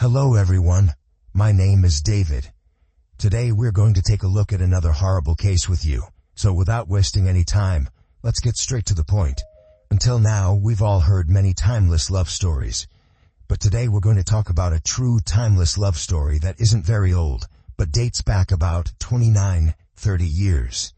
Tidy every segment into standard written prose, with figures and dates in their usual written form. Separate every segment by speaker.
Speaker 1: Hello everyone, my name is David. Today we're going to take a look at another horrible case with you, so without wasting any time, let's get straight to the point. Until now, we've all heard many timeless love stories. But today we're going to talk about a true timeless love story that isn't very old, but dates back about 29-30 years.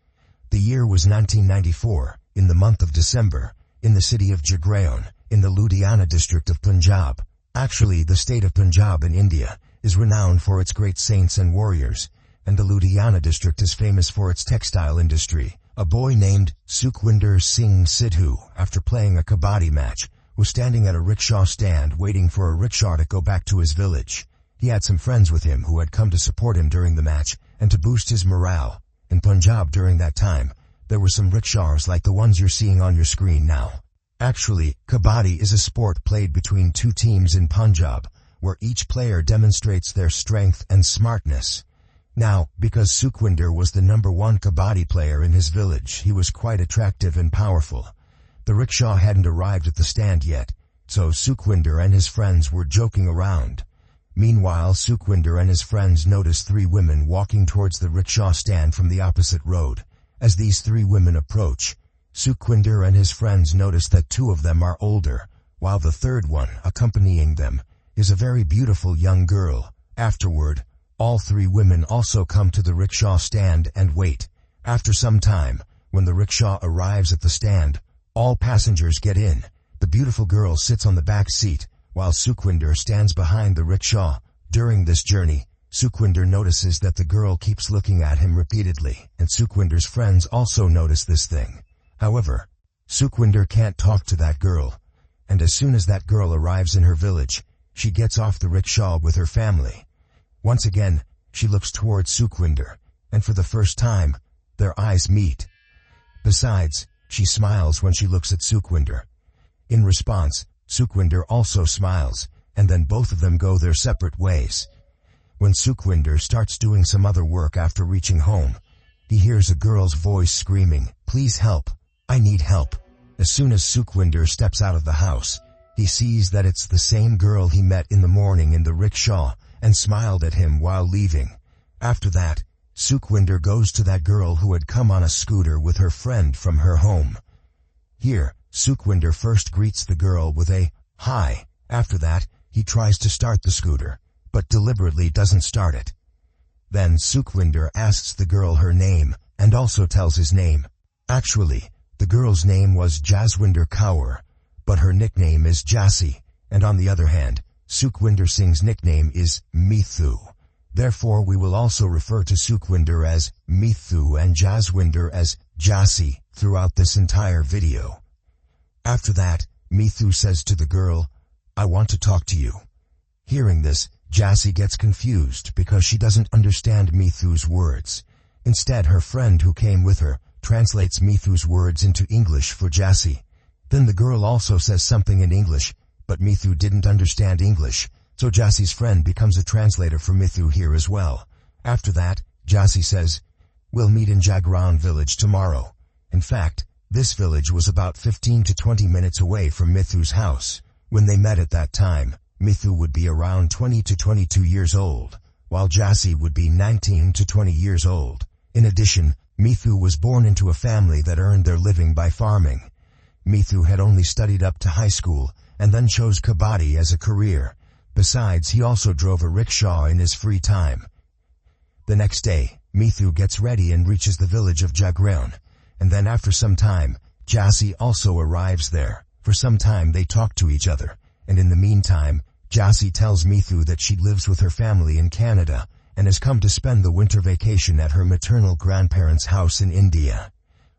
Speaker 1: The year was 1994, in the month of December, in the city of Jagraon, in the Ludhiana district of Punjab. Actually, the state of Punjab in India is renowned for its great saints and warriors, and the Ludhiana district is famous for its textile industry. A boy named Sukhwinder Singh Sidhu, after playing a kabaddi match, was standing at a rickshaw stand waiting for a rickshaw to go back to his village. He had some friends with him who had come to support him during the match and to boost his morale. In Punjab during that time, there were some rickshaws like the ones you're seeing on your screen now. Actually, kabaddi is a sport played between two teams in Punjab, where each player demonstrates their strength and smartness. Now, because Sukhwinder was the #1 kabaddi player in his village, he was quite attractive and powerful. The rickshaw hadn't arrived at the stand yet, so Sukhwinder and his friends were joking around. Meanwhile, Sukhwinder and his friends noticed 3 women walking towards the rickshaw stand from the opposite road. As these 3 women approach, Sukhwinder and his friends notice that 2 of them are older, while the third one, accompanying them, is a very beautiful young girl. Afterward, all 3 women also come to the rickshaw stand and wait. After some time, when the rickshaw arrives at the stand, all passengers get in. The beautiful girl sits on the back seat, while Sukhwinder stands behind the rickshaw. During this journey, Sukhwinder notices that the girl keeps looking at him repeatedly, and Sukhwinder's friends also notice this thing. However, Sukhwinder can't talk to that girl, and as soon as that girl arrives in her village, she gets off the rickshaw with her family. Once again, she looks towards Sukhwinder, and for the first time, their eyes meet. Besides, she smiles when she looks at Sukhwinder. In response, Sukhwinder also smiles, and then both of them go their separate ways. When Sukhwinder starts doing some other work after reaching home, he hears a girl's voice screaming, "Please help! I need help." As soon as Sukhwinder steps out of the house, he sees that it's the same girl he met in the morning in the rickshaw and smiled at him while leaving. After that, Sukhwinder goes to that girl who had come on a scooter with her friend from her home. Here, Sukhwinder first greets the girl with a "hi." After that, he tries to start the scooter, but deliberately doesn't start it. Then Sukhwinder asks the girl her name and also tells his name. Actually, the girl's name was Jaswinder Kaur, but her nickname is Jassi, and on the other hand, Sukhwinder Singh's nickname is Mithu. Therefore, we will also refer to Sukhwinder as Mithu and Jaswinder as Jassi throughout this entire video. After that, Mithu says to the girl, "I want to talk to you." Hearing this, Jassi gets confused because she doesn't understand Mithu's words. Instead, her friend who came with her translates Mithu's words into English for Jassi. Then the girl also says something in English, but Mithu didn't understand English, so Jassi's friend becomes a translator for Mithu here as well. After that, Jassi says, "We'll meet in Jagraon village tomorrow." In fact, this village was about 15 to 20 minutes away from Mithu's house. When they met at that time, Mithu would be around 20 to 22 years old, while Jassi would be 19 to 20 years old. In addition, Mithu was born into a family that earned their living by farming. Mithu had only studied up to high school and then chose kabaddi as a career. Besides, he also drove a rickshaw in his free time. The next day, Mithu gets ready and reaches the village of Jagraon, and then after some time, Jassi also arrives there. For some time they talk to each other, and in the meantime, Jassi tells Mithu that she lives with her family in Canada and has come to spend the winter vacation at her maternal grandparents' house in India.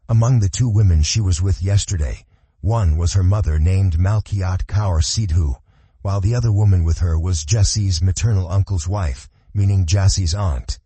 Speaker 1: Among the 2 women she was with yesterday, one was her mother named Malkiat Kaur Sidhu, while the other woman with her was Jassi's maternal uncle's wife, meaning Jassi's aunt.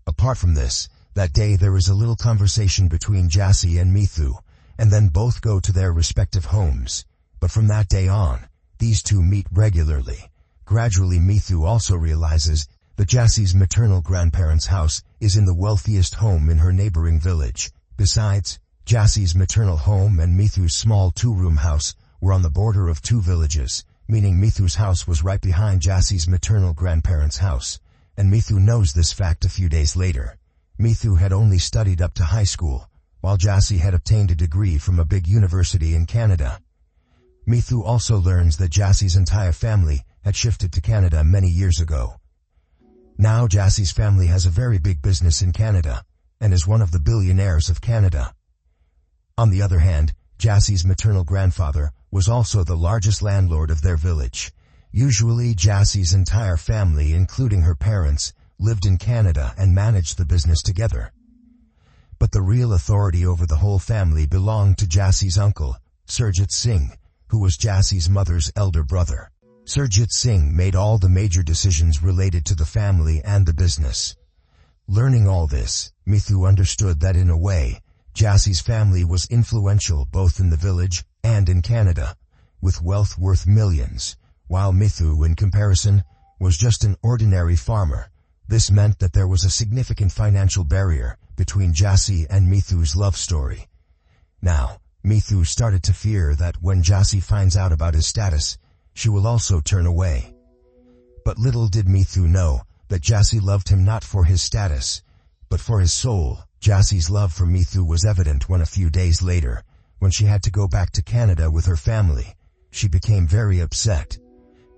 Speaker 1: Apart from this, that day there is a little conversation between Jassi and Mithu, and then both go to their respective homes. But from that day on, these 2 meet regularly. Gradually, Mithu also realizes that Jassi's maternal grandparents' house is in the wealthiest home in her neighboring village. Besides, Jassi's maternal home and Mithu's small 2-room house were on the border of 2 villages, meaning Mithu's house was right behind Jassi's maternal grandparents' house, and Mithu knows this fact a few days later. Mithu had only studied up to high school, while Jassi had obtained a degree from a big university in Canada. Mithu also learns that Jassi's entire family had shifted to Canada many years ago. Now Jassi's family has a very big business in Canada, and is one of the billionaires of Canada. On the other hand, Jassi's maternal grandfather was also the largest landlord of their village. Usually Jassi's entire family, including her parents, lived in Canada and managed the business together. But the real authority over the whole family belonged to Jassi's uncle, Surjit Singh, who was Jassi's mother's elder brother. Surjit Singh made all the major decisions related to the family and the business. Learning all this, Mithu understood that in a way, Jassi's family was influential both in the village and in Canada, with wealth worth millions, while Mithu, in comparison, was just an ordinary farmer. This meant that there was a significant financial barrier between Jassi and Mithu's love story. Now, Mithu started to fear that when Jassi finds out about his status, she will also turn away. But little did Mithu know that Jassi loved him not for his status, but for his soul. Jassi's love for Mithu was evident when a few days later, when she had to go back to Canada with her family, she became very upset.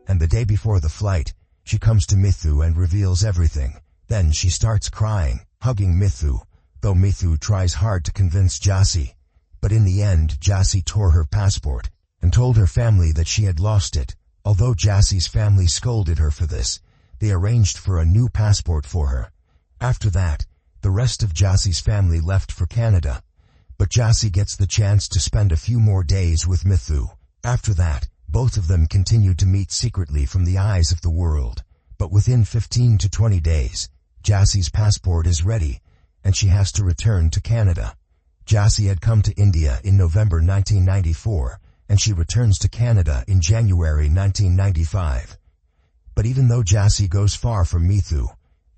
Speaker 1: And the day before the flight, she comes to Mithu and reveals everything. Then she starts crying, hugging Mithu, though Mithu tries hard to convince Jassi. But in the end, Jassi tore her passport and told her family that she had lost it. Although Jassi's family scolded her for this, they arranged for a new passport for her. After that, the rest of Jassi's family left for Canada, but Jassi gets the chance to spend a few more days with Mithu. After that, both of them continued to meet secretly from the eyes of the world, but within 15 to 20 days, Jassi's passport is ready, and she has to return to Canada. Jassi had come to India in November 1994, and she returns to Canada in January 1995. But even though Jassi goes far from Mithu,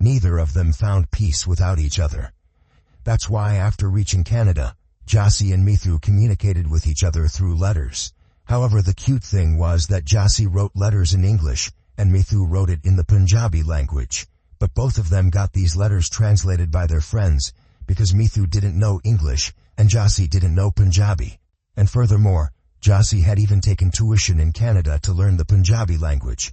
Speaker 1: neither of them found peace without each other. That's why after reaching Canada, Jassi and Mithu communicated with each other through letters. However, the cute thing was that Jassi wrote letters in English, and Mithu wrote it in the Punjabi language. But both of them got these letters translated by their friends, because Mithu didn't know English, and Jassi didn't know Punjabi. And furthermore, Jassi had even taken tuition in Canada to learn the Punjabi language.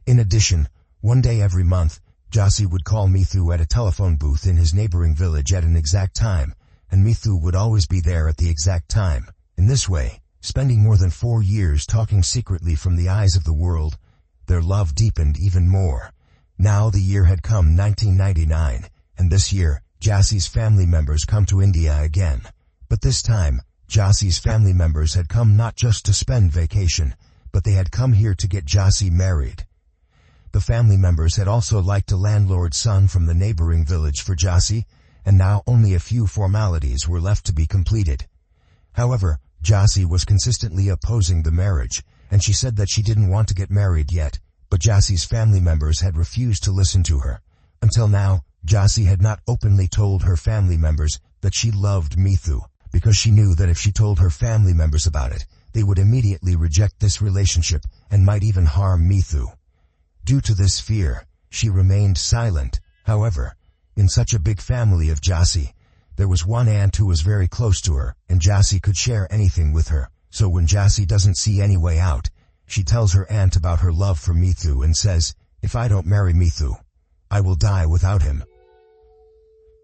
Speaker 1: In addition, one day every month, Jassi would call Mithu at a telephone booth in his neighboring village at an exact time, and Mithu would always be there at the exact time. In this way, spending more than 4 years talking secretly from the eyes of the world, their love deepened even more. Now the year had come, 1999, and this year, Jassi's family members come to India again. But this time, Jassi's family members had come not just to spend vacation, but they had come here to get Jassi married. The family members had also liked a landlord's son from the neighboring village for Jassi, and now only a few formalities were left to be completed. However, Jassi was consistently opposing the marriage, and she said that she didn't want to get married yet, but Jassi's family members had refused to listen to her. Until now, Jassi had not openly told her family members that she loved Mithu, because she knew that if she told her family members about it, they would immediately reject this relationship and might even harm Mithu. Due to this fear, she remained silent. However, in such a big family of Jassi, there was one aunt who was very close to her, and Jassi could share anything with her. So when Jassi doesn't see any way out, she tells her aunt about her love for Mithu and says, "If I don't marry Mithu, I will die without him."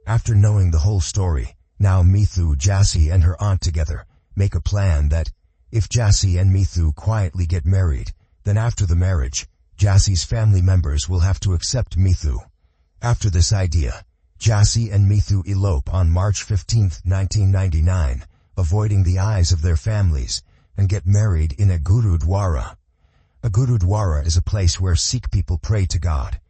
Speaker 1: After knowing the whole story, now Mithu, Jassi, and her aunt together make a plan that, if Jassi and Mithu quietly get married, then after the marriage, Jassi's family members will have to accept Mithu. After this idea, Jassi and Mithu elope on March 15, 1999, avoiding the eyes of their families, and get married in a gurudwara. A gurudwara is a place where Sikh people pray to God.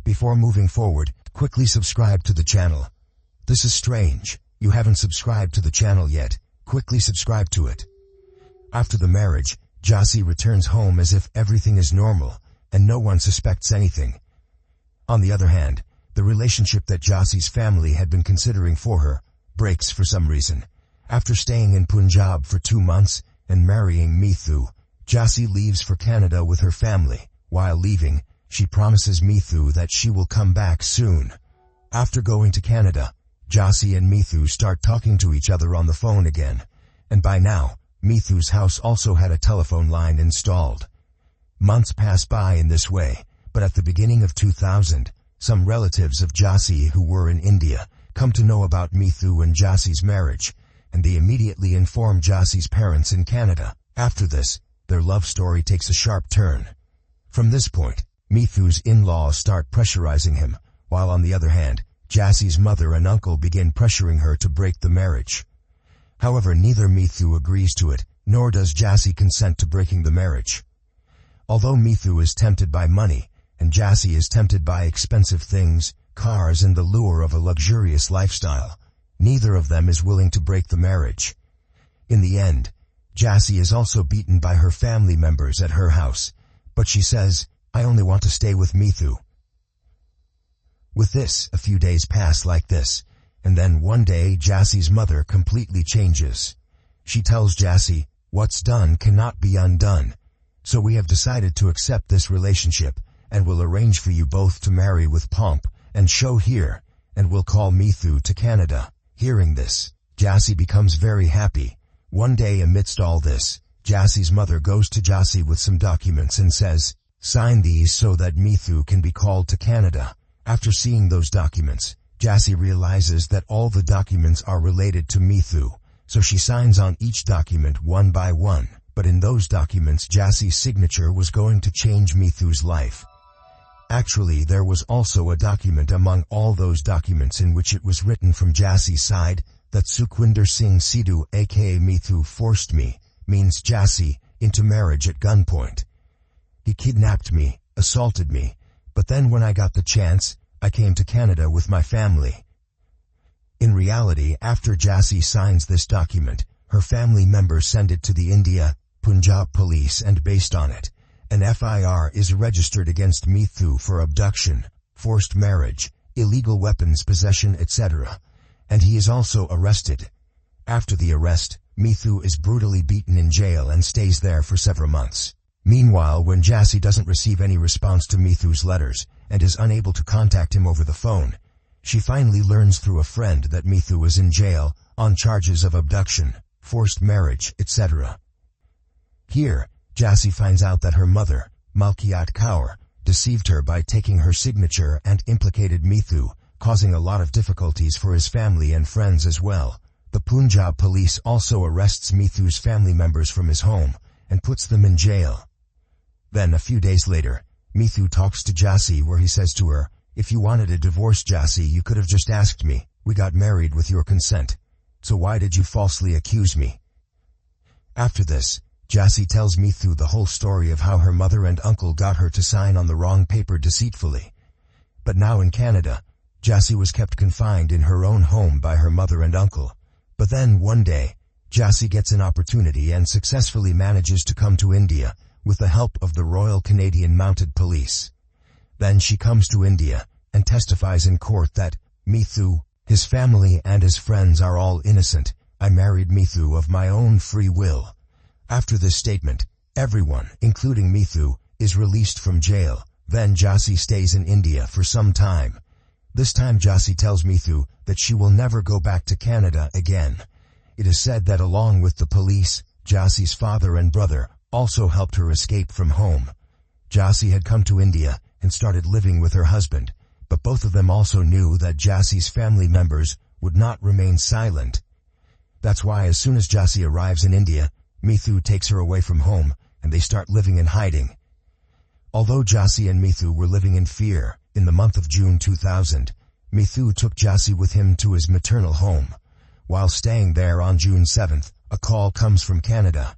Speaker 1: Before moving forward, quickly subscribe to the channel. This is strange. You haven't subscribed to the channel yet. Quickly subscribe to it. After the marriage, Jassi returns home as if everything is normal, and no one suspects anything. On the other hand, the relationship that Jassi's family had been considering for her breaks for some reason. After staying in Punjab for 2 months, and marrying Mithu, Jassi leaves for Canada with her family. While leaving, she promises Mithu that she will come back soon. After going to Canada, Jassi and Mithu start talking to each other on the phone again, and by now, Mithu's house also had a telephone line installed. Months pass by in this way, but at the beginning of 2000, some relatives of Jassi who were in India come to know about Mithu and Jassi's marriage, and they immediately inform Jassi's parents in Canada. After this, their love story takes a sharp turn. From this point, Mithu's in-laws start pressurizing him, while on the other hand, Jassi's mother and uncle begin pressuring her to break the marriage. However, neither Mithu agrees to it, nor does Jassi consent to breaking the marriage. Although Mithu is tempted by money, and Jassi is tempted by expensive things, cars and the lure of a luxurious lifestyle, neither of them is willing to break the marriage. In the end, Jassi is also beaten by her family members at her house, but she says, "I only want to stay with Mithu." With this, a few days pass like this, and then one day Jassi's mother completely changes. She tells Jassi, "What's done cannot be undone, so we have decided to accept this relationship, and will arrange for you both to marry with pomp and show here, and will call Mithu to Canada." Hearing this, Jassi becomes very happy. One day amidst all this, Jassi's mother goes to Jassi with some documents and says, "Sign these so that Mithu can be called to Canada." After seeing those documents, Jassi realizes that all the documents are related to Mithu, so she signs on each document one by one. But in those documents, Jassi's signature was going to change Mithu's life. Actually, there was also a document among all those documents in which it was written from Jassi's side that Sukhwinder Singh Sidhu aka Mithu forced me, means Jassi, into marriage at gunpoint. He kidnapped me, assaulted me, but then when I got the chance, I came to Canada with my family. In reality, after Jassi signs this document, her family members send it to the India, Punjab police, and based on it, an FIR is registered against Mithu for abduction, forced marriage, illegal weapons possession, etc., and he is also arrested. After the arrest, Mithu is brutally beaten in jail and stays there for several months. Meanwhile, when Jassi doesn't receive any response to Mithu's letters and is unable to contact him over the phone, she finally learns through a friend that Mithu is in jail on charges of abduction, forced marriage, etc. Here, Jassi finds out that her mother, Malkiat Kaur, deceived her by taking her signature and implicated Mithu, causing a lot of difficulties for his family and friends as well. The Punjab police also arrests Mithu's family members from his home and puts them in jail. Then, a few days later, Mithu talks to Jassi where he says to her, "If you wanted a divorce, Jassi, you could have just asked me. We got married with your consent. So why did you falsely accuse me?" After this, Jassi tells Mithu the whole story of how her mother and uncle got her to sign on the wrong paper deceitfully. But now in Canada, Jassi was kept confined in her own home by her mother and uncle. But then, one day, Jassi gets an opportunity and successfully manages to come to India, with the help of the Royal Canadian Mounted Police. Then she comes to India and testifies in court that Mithu, his family and his friends are all innocent. I married Mithu of my own free will. After this statement, everyone, including Mithu, is released from jail. Then Jassi stays in India for some time. This time Jassi tells Mithu that she will never go back to Canada again. It is said that along with the police, Jassi's father and brother also helped her escape from home. Jassi had come to India and started living with her husband, but both of them also knew that Jassi's family members would not remain silent. That's why as soon as Jassi arrives in India, Mithu takes her away from home and they start living in hiding. Although Jassi and Mithu were living in fear, in the month of June 2000, Mithu took Jassi with him to his maternal home. While staying there on June 7th, a call comes from Canada.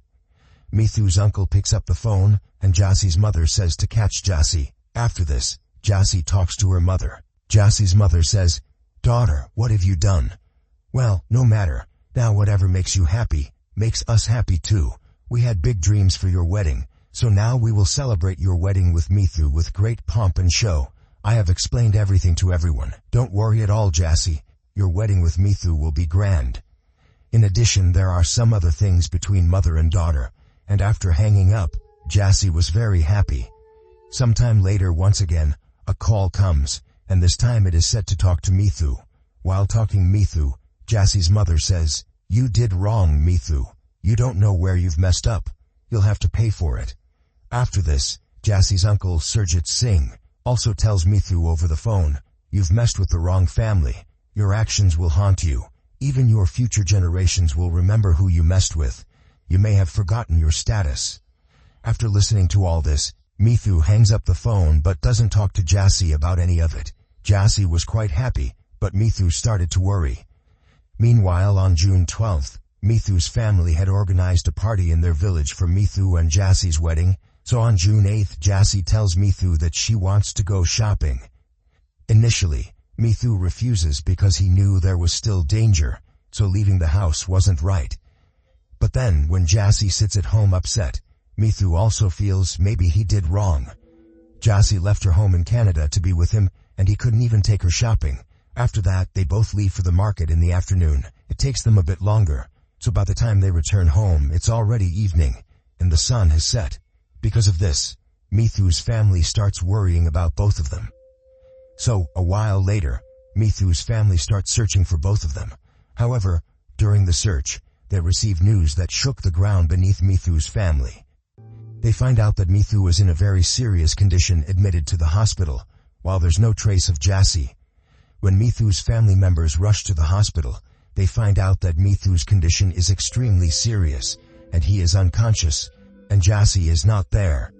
Speaker 1: Mithu's uncle picks up the phone, and Jassi's mother says to catch Jassi. After this, Jassi talks to her mother. Jassi's mother says, "Daughter, what have you done?" "Well, no matter. Now whatever makes you happy, makes us happy too. We had big dreams for your wedding, so now we will celebrate your wedding with Mithu with great pomp and show. I have explained everything to everyone. Don't worry at all, Jassi. Your wedding with Mithu will be grand." In addition, there are some other things between mother and daughter, and after hanging up, Jassy was very happy. Sometime later, once again, a call comes, and this time it is set to talk to Mithu. While talking Mithu, Jassy's mother says, "You did wrong, Mithu. You don't know where you've messed up. You'll have to pay for it." After this, Jassy's uncle Surjit Singh also tells Mithu over the phone, "You've messed with the wrong family. Your actions will haunt you. Even your future generations will remember who you messed with. You may have forgotten your status." After listening to all this, Mithu hangs up the phone but doesn't talk to Jassy about any of it. Jassy was quite happy, but Mithu started to worry. Meanwhile, on June 12th, Mithu's family had organized a party in their village for Mithu and Jassy's wedding, so on June 8th, Jassy tells Mithu that she wants to go shopping. Initially, Mithu refuses because he knew there was still danger, so leaving the house wasn't right. But then, when Jassy sits at home upset, Mithu also feels maybe he did wrong. Jassy left her home in Canada to be with him, and he couldn't even take her shopping. After that, they both leave for the market in the afternoon. It takes them a bit longer, so by the time they return home, it's already evening, and the sun has set. Because of this, Mithu's family starts worrying about both of them. So, a while later, Mithu's family starts searching for both of them. However, during the search, they receive news that shook the ground beneath Mithu's family. They find out that Mithu is in a very serious condition, admitted to the hospital, while there's no trace of Jassy. When Mithu's family members rush to the hospital, they find out that Mithu's condition is extremely serious, and he is unconscious, and Jassy is not there.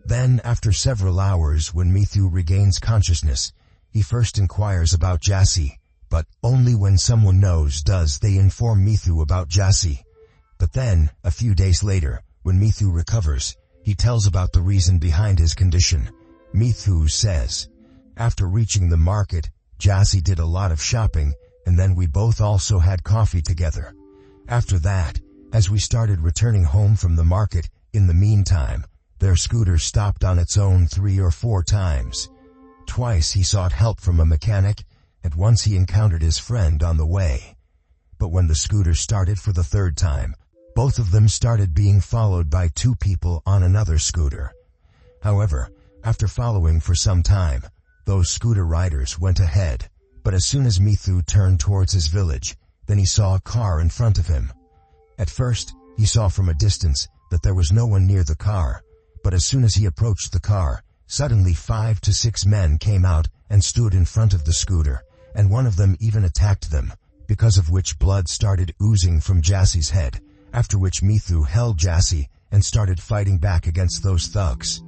Speaker 1: Then, after several hours, when Mithu regains consciousness, he first inquires about Jassy, but only when someone knows does they inform Mithu about Jassy. But then, a few days later, when Mithu recovers, he tells about the reason behind his condition. Mithu says, "After reaching the market, Jassy did a lot of shopping, and then we both also had coffee together. After that, as we started returning home from the market, in the meantime, their scooter stopped on its own 3 or 4 times. Twice he sought help from a mechanic, and once he encountered his friend on the way. But when the scooter started for the 3rd time, both of them started being followed by 2 people on another scooter. However, after following for some time, those scooter riders went ahead, but as soon as Mithu turned towards his village, then he saw a car in front of him. At first, he saw from a distance that there was no one near the car, but as soon as he approached the car, suddenly 5 to 6 men came out and stood in front of the scooter, and one of them even attacked them, because of which blood started oozing from Jassy's head, after which Mithu held Jassy and started fighting back against those thugs.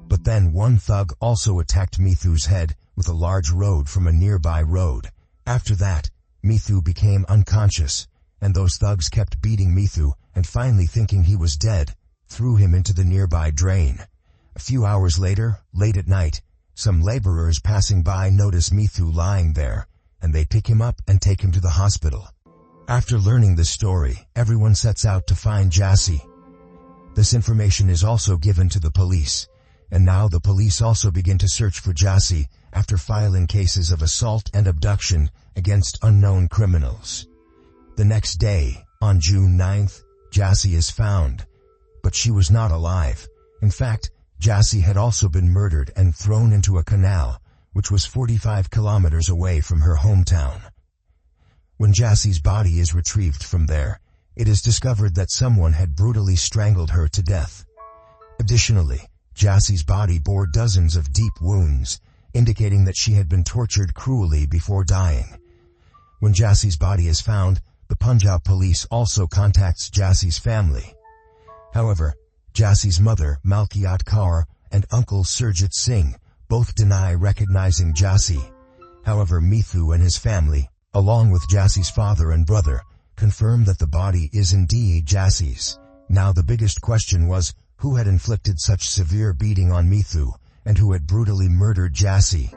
Speaker 1: But then one thug also attacked Mithu's head with a large rod from a nearby road. After that, Mithu became unconscious, and those thugs kept beating Mithu, and finally thinking he was dead, threw him into the nearby drain. A few hours later, late at night, some laborers passing by notice Mithu lying there, and they pick him up and take him to the hospital. After learning this story, everyone sets out to find Jassy. This information is also given to the police, and now the police also begin to search for Jassy after filing cases of assault and abduction against unknown criminals. The next day, on June 9th, Jassy is found, but she was not alive. In fact, Jassy had also been murdered and thrown into a canal, which was 45 kilometers away from her hometown. When Jassy's body is retrieved from there, it is discovered that someone had brutally strangled her to death. Additionally, Jassy's body bore dozens of deep wounds, indicating that she had been tortured cruelly before dying. When Jassy's body is found, the Punjab police also contacts Jassy's family. However, Jassy's mother, Malkiat Kaur, and uncle Surjit Singh both deny recognizing Jassy. However, Mithu and his family, along with Jassy's father and brother, confirm that the body is indeed Jassy's. Now the biggest question was, who had inflicted such severe beating on Mithu, and who had brutally murdered Jassy?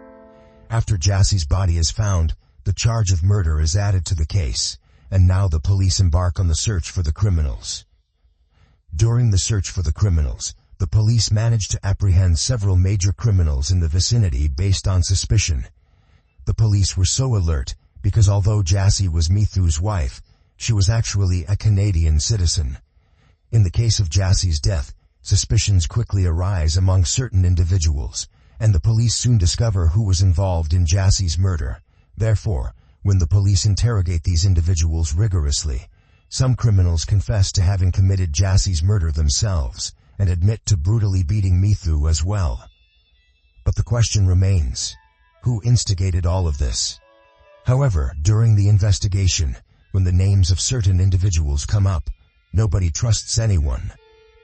Speaker 1: After Jassy's body is found, the charge of murder is added to the case, and now the police embark on the search for the criminals. During the search for the criminals, the police managed to apprehend several major criminals in the vicinity based on suspicion. The police were so alert because although Jassy was Mithu's wife, She was actually a Canadian citizen. In the case of Jassie's death, suspicions quickly arise among certain individuals, and the police soon discover who was involved in Jassie's murder. Therefore, when the police interrogate these individuals rigorously, some criminals confess to having committed Jassie's murder themselves, and admit to brutally beating Mithu as well. But the question remains, who instigated all of this? However, during the investigation, when the names of certain individuals come up, nobody trusts anyone.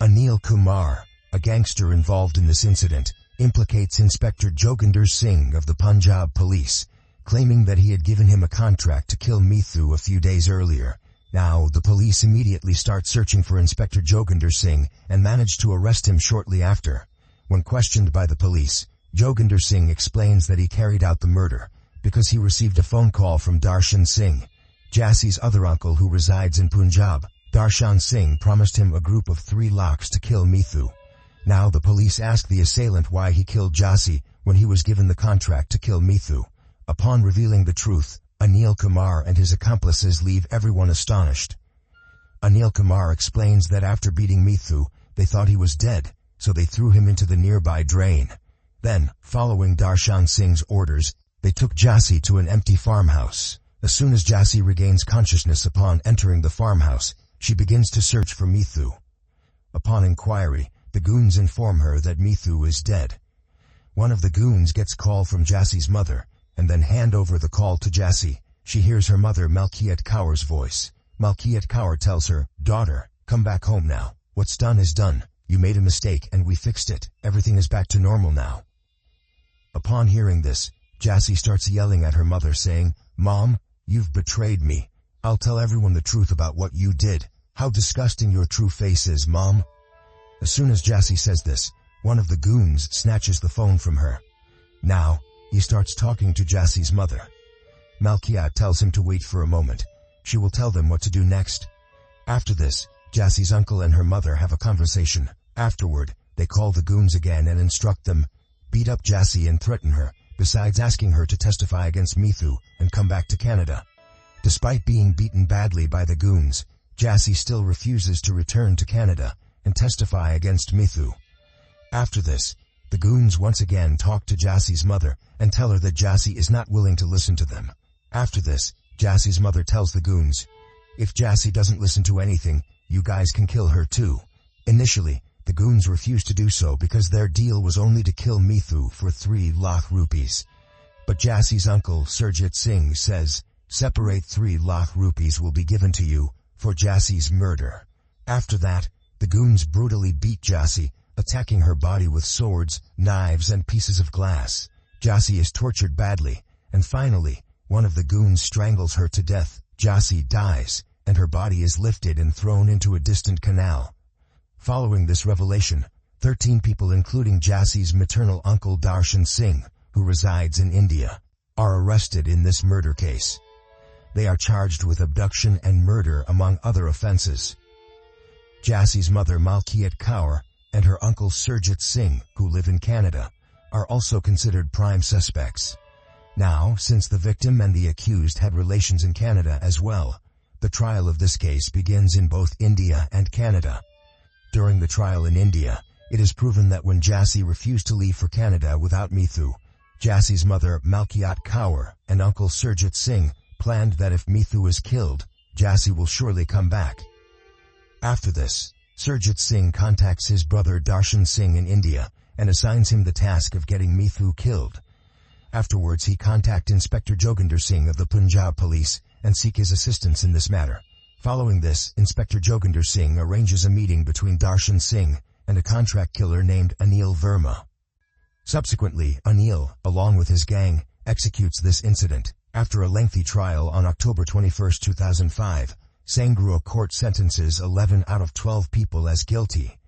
Speaker 1: Anil Kumar, a gangster involved in this incident, implicates Inspector Joginder Singh of the Punjab police, claiming that he had given him a contract to kill Mithu a few days earlier. Now, the police immediately start searching for Inspector Joginder Singh and manage to arrest him shortly after. When questioned by the police, Joginder Singh explains that he carried out the murder because he received a phone call from Darshan Singh, Jassie's other uncle who resides in Punjab. Darshan Singh promised him a group of 3 lakhs to kill Mithu. Now the police ask the assailant why he killed Jassie when he was given the contract to kill Mithu. Upon revealing the truth, Anil Kumar and his accomplices leave everyone astonished. Anil Kumar explains that after beating Mithu, they thought he was dead, so they threw him into the nearby drain. Then, following Darshan Singh's orders, they took Jassie to an empty farmhouse. As soon as Jassie regains consciousness upon entering the farmhouse, she begins to search for Mithu. Upon inquiry, the goons inform her that Mithu is dead. One of the goons gets call from Jassie's mother, and then hand over the call to Jassie. She hears her mother Malkiat Kaur's voice. Malkiat Kaur tells her, "Daughter, come back home now. What's done is done. You made a mistake and we fixed it. Everything is back to normal now." Upon hearing this, Jassie starts yelling at her mother saying, "Mom, you've betrayed me. I'll tell everyone the truth about what you did. How disgusting your true face is, Mom." As soon as Jassie says this, one of the goons snatches the phone from her. Now, he starts talking to Jassie's mother. Malkiat tells him to wait for a moment. She will tell them what to do next. After this, Jassie's uncle and her mother have a conversation. Afterward, they call the goons again and instruct them, beat up Jassie and threaten her, besides asking her to testify against Mithu and come back to Canada. Despite being beaten badly by the goons, Jassie still refuses to return to Canada and testify against Mithu. After this, the goons once again talk to Jassie's mother and tell her that Jassie is not willing to listen to them. After this, Jassie's mother tells the goons, "If Jassie doesn't listen to anything, you guys can kill her too." Initially, the goons refused to do so because their deal was only to kill Mithu for 3 lakh rupees. But Jassie's uncle, Surjit Singh, says, "Separate 3 lakh rupees will be given to you for Jassie's murder." After that, the goons brutally beat Jassie, attacking her body with swords, knives, and pieces of glass. Jassie is tortured badly, and finally, one of the goons strangles her to death. Jassie dies, and her body is lifted and thrown into a distant canal. Following this revelation, 13 people including Jassie's maternal uncle Darshan Singh, who resides in India, are arrested in this murder case. They are charged with abduction and murder among other offenses. Jassie's mother Malkiat Kaur and her uncle Surjit Singh, who live in Canada, are also considered prime suspects. Now, since the victim and the accused had relations in Canada as well, the trial of this case begins in both India and Canada. During the trial in India, it is proven that when Jassie refused to leave for Canada without Mithu, Jassie's mother Malkiat Kaur and uncle Surjit Singh planned that if Mithu is killed, Jassie will surely come back. After this, Surjit Singh contacts his brother Darshan Singh in India and assigns him the task of getting Mithu killed. Afterwards, he contacts Inspector Joginder Singh of the Punjab police and seek his assistance in this matter. Following this, Inspector Joginder Singh arranges a meeting between Darshan Singh and a contract killer named Anil Verma. Subsequently, Anil, along with his gang, executes this incident. After a lengthy trial on October 21, 2005, Sangrua court sentences 11 out of 12 people as guilty.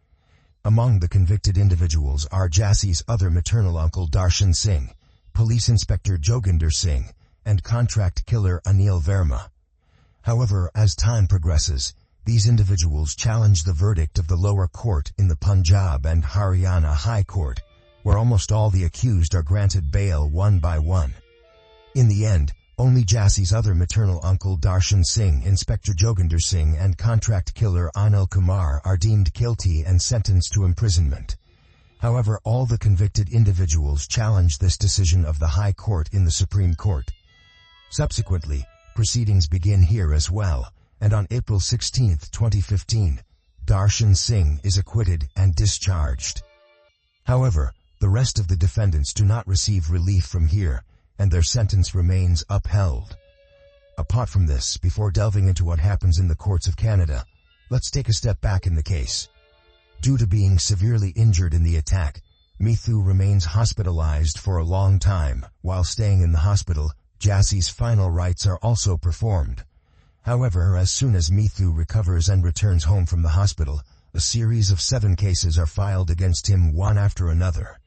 Speaker 1: Among the convicted individuals are Jassie's other maternal uncle Darshan Singh, Police Inspector Joginder Singh, and contract killer Anil Verma. However, as time progresses, these individuals challenge the verdict of the lower court in the Punjab and Haryana High Court, where almost all the accused are granted bail one by one. In the end, Only Jassi's other maternal uncle Darshan Singh, Inspector Joginder Singh, and contract killer Anil Kumar are deemed guilty and sentenced to imprisonment. However, all the convicted individuals challenged this decision of the High Court in the Supreme Court. Subsequently, proceedings begin here as well, and on April 16, 2015, Darshan Singh is acquitted and discharged. However, the rest of the defendants do not receive relief from here, and their sentence remains upheld. Apart from this, before delving into what happens in the courts of Canada, let's take a step back in the case. Due to being severely injured in the attack, Mithu remains hospitalized for a long time. While staying in the hospital, Jassi's final rites are also performed. However, as soon as Mithu recovers and returns home from the hospital, a series of 7 cases are filed against him, one after another.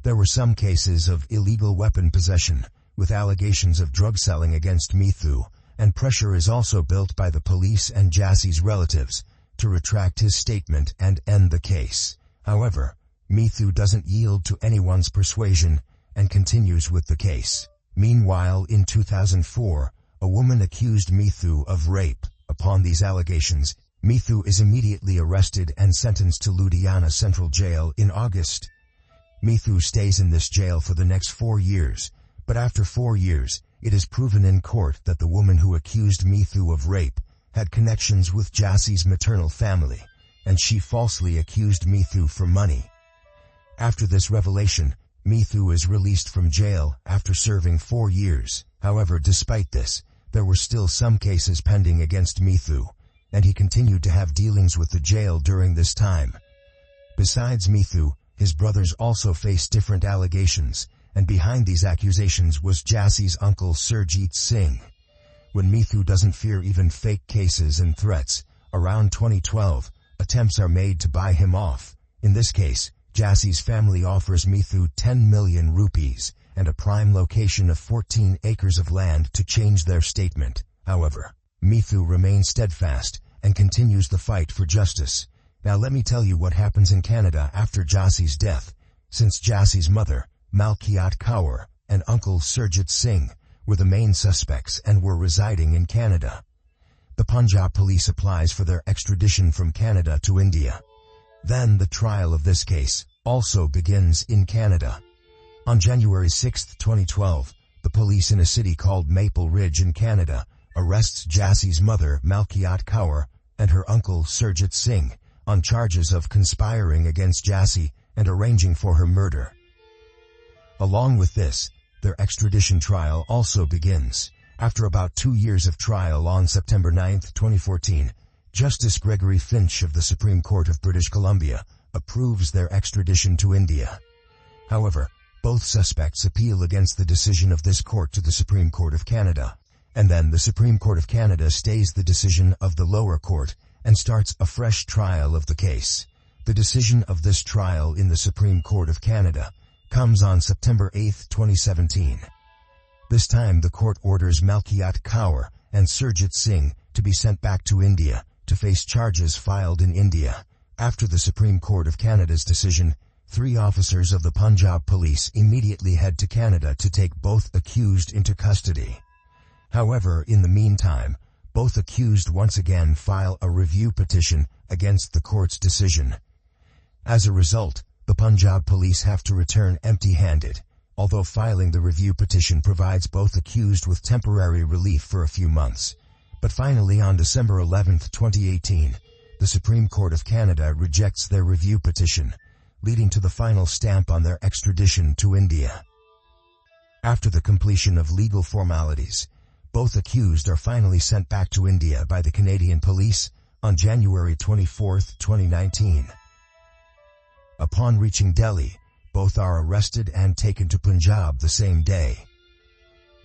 Speaker 1: There were some cases of illegal weapon possession, with allegations of drug selling against Mithu, and pressure is also built by the police and Jassi's relatives to retract his statement and end the case. However, Mithu doesn't yield to anyone's persuasion and continues with the case. Meanwhile, in 2004, a woman accused Mithu of rape. Upon these allegations, Mithu is immediately arrested and sentenced to Ludhiana Central Jail in August. Mithu stays in this jail for the next 4 years, but after 4 years, it is proven in court that the woman who accused Mithu of rape had connections with Jassi's maternal family, and she falsely accused Mithu for money. After this revelation, Mithu is released from jail after serving 4 years. However, despite this, there were still some cases pending against Mithu, and he continued to have dealings with the jail during this time. Besides Mithu, his brothers also faced different allegations, and behind these accusations was Jassi's uncle Surjit Singh. When Mithu doesn't fear even fake cases and threats, around 2012, attempts are made to buy him off. In this case, Jassi's family offers Mithu 10 million rupees and a prime location of 14 acres of land to change their statement. However, Mithu remains steadfast and continues the fight for justice. Now let me tell you what happens in Canada after Jassi's death, since Jassi's mother, Malkiat Kaur, and uncle Surjit Singh were the main suspects and were residing in Canada. The Punjab police applies for their extradition from Canada to India. Then the trial of this case also begins in Canada. On January 6, 2012, the police in a city called Maple Ridge in Canada arrests Jassi's mother, Malkiat Kaur, and her uncle Surjit Singh on charges of conspiring against Jassi and arranging for her murder. Along with this, their extradition trial also begins. After about 2 years of trial, on September 9, 2014, Justice Gregory Finch of the Supreme Court of British Columbia approves their extradition to India. However, both suspects appeal against the decision of this court to the Supreme Court of Canada, and then the Supreme Court of Canada stays the decision of the lower court and starts a fresh trial of the case. The decision of this trial in the Supreme Court of Canada comes on September 8, 2017. This time the court orders Malkiat Kaur and Surjit Singh to be sent back to India to face charges filed in India. After the Supreme Court of Canada's decision, 3 officers of the Punjab police immediately head to Canada to take both accused into custody. However, in the meantime, both accused once again file a review petition against the court's decision. As a result, the Punjab police have to return empty-handed, although filing the review petition provides both accused with temporary relief for a few months. But finally, on December 11, 2018, the Supreme Court of Canada rejects their review petition, leading to the final stamp on their extradition to India. After the completion of legal formalities, both accused are finally sent back to India by the Canadian police on January 24, 2019. Upon reaching Delhi, both are arrested and taken to Punjab the same day.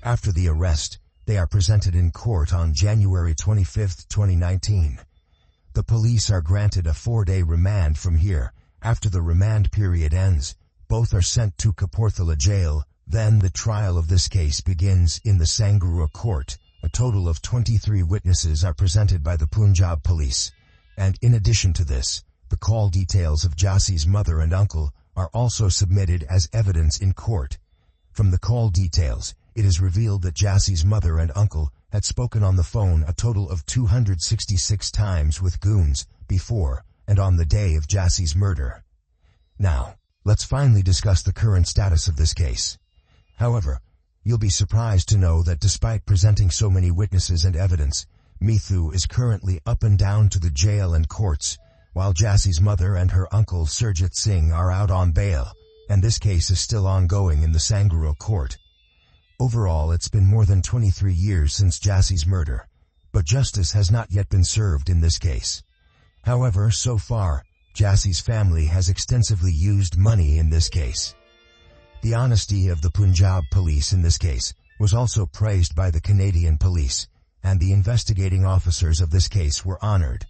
Speaker 1: After the arrest, they are presented in court on January 25, 2019. The police are granted a 4-day remand from here. After the remand period ends, both are sent to Kapurthala jail. Then the trial of this case begins in the Sangrur court. A total of 23 witnesses are presented by the Punjab police, and in addition to this, the call details of Jassi's mother and uncle are also submitted as evidence in court. From the call details, it is revealed that Jassie's mother and uncle had spoken on the phone a total of 266 times with goons before and on the day of Jassie's murder. Now, let's finally discuss the current status of this case. However, you'll be surprised to know that despite presenting so many witnesses and evidence, Mithu is currently up and down to the jail and courts, while Jassie's mother and her uncle Surjit Singh are out on bail, and this case is still ongoing in the Sangaroo court. Overall, it's been more than 23 years since Jassie's murder, but justice has not yet been served in this case. However, so far, Jassie's family has extensively used money in this case. The honesty of the Punjab police in this case was also praised by the Canadian police, and the investigating officers of this case were honored.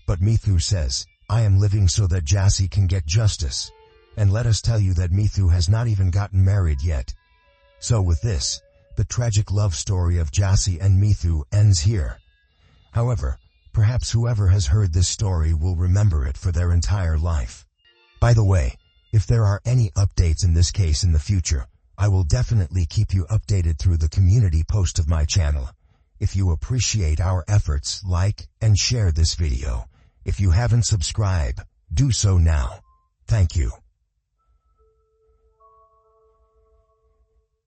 Speaker 1: But Mithu says, "I am living so that Jassie can get justice." And let us tell you that Mithu has not even gotten married yet. So with this, the tragic love story of Jassie and Mithu ends here. However, perhaps whoever has heard this story will remember it for their entire life. By the way, if there are any updates in this case in the future, I will definitely keep you updated through the community post of my channel. If you appreciate our efforts, like and share this video. If you haven't subscribed, do so now. Thank you.